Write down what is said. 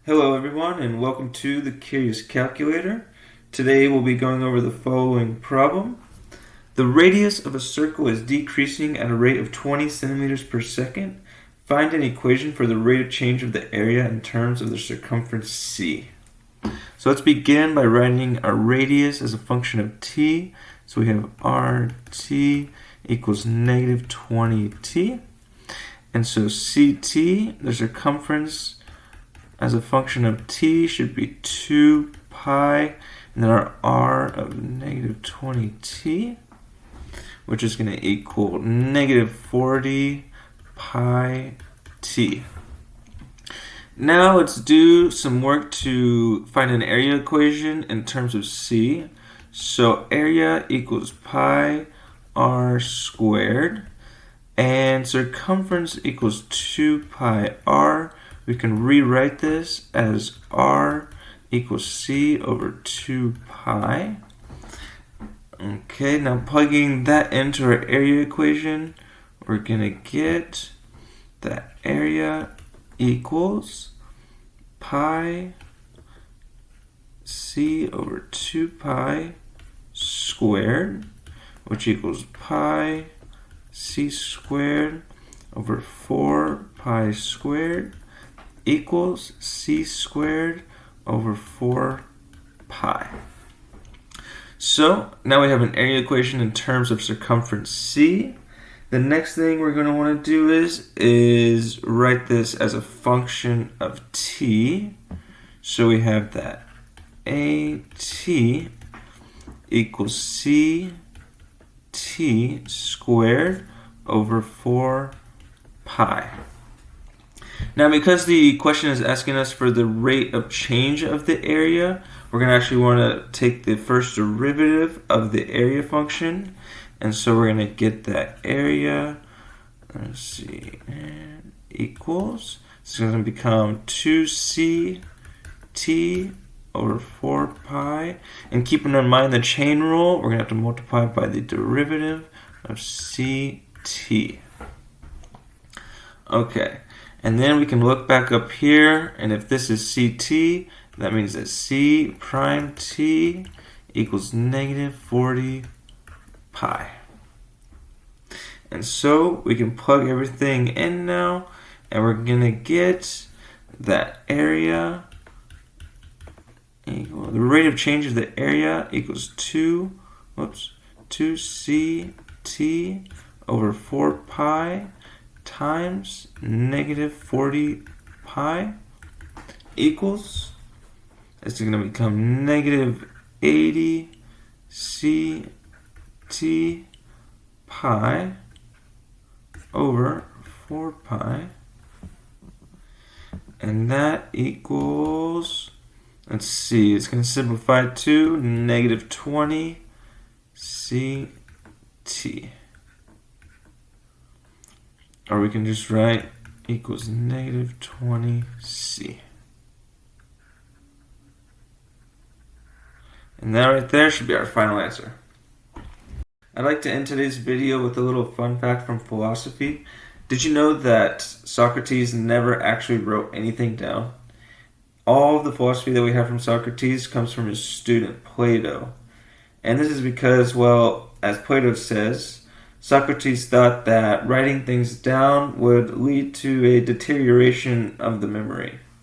Hello everyone and welcome to the Curious Calculator. Today we'll be going over the following problem. The radius of a circle is decreasing at a rate of 20 centimeters per second. Find an equation for the rate of change of the area in terms of the circumference C. So let's begin by writing our radius as a function of t. So we have RT equals negative 20t. And so CT, the circumference as a function of t should be 2 pi, and then our r of negative 20t, which is going to equal negative 40 pi t. Now let's do some work to find an area equation in terms of c. So area equals pi r squared, and circumference equals 2 pi r. We can rewrite this as r equals c over 2 pi. Okay, now plugging that into our area equation, we're going to get that area equals pi c over 2 pi squared, which equals pi c squared over 4 pi squared equals c squared over 4 pi. So now we have an area equation in terms of circumference c. The next thing we're going to want to do is write this as a function of t. So we have that at equals ct squared over 4 pi. Now, because the question is asking us for the rate of change of the area, we're going to actually want to take the first derivative of the area function. And so we're going to get that area, let's see, equals, it's going to become 2ct over 4 pi. And keeping in mind the chain rule, we're going to have to multiply by the derivative of ct. Okay. And then we can look back up here, and if this is CT, that means that C prime T equals negative 40 pi. And so we can plug everything in now, and we're going to get that area equal, the rate of change of the area equals 2ct over 4 pi times negative 40 pi equals, it's going to become negative 80 ct pi over 4 pi, and that equals, let's see, it's going to simplify to negative 20 ct. Or we can just write equals negative 20c. And that right there should be our final answer. I'd like to end today's video with a little fun fact from philosophy. Did you know that Socrates never actually wrote anything down? All of the philosophy that we have from Socrates comes from his student Plato. And this is because, well, as Plato says, Socrates thought that writing things down would lead to a deterioration of the memory.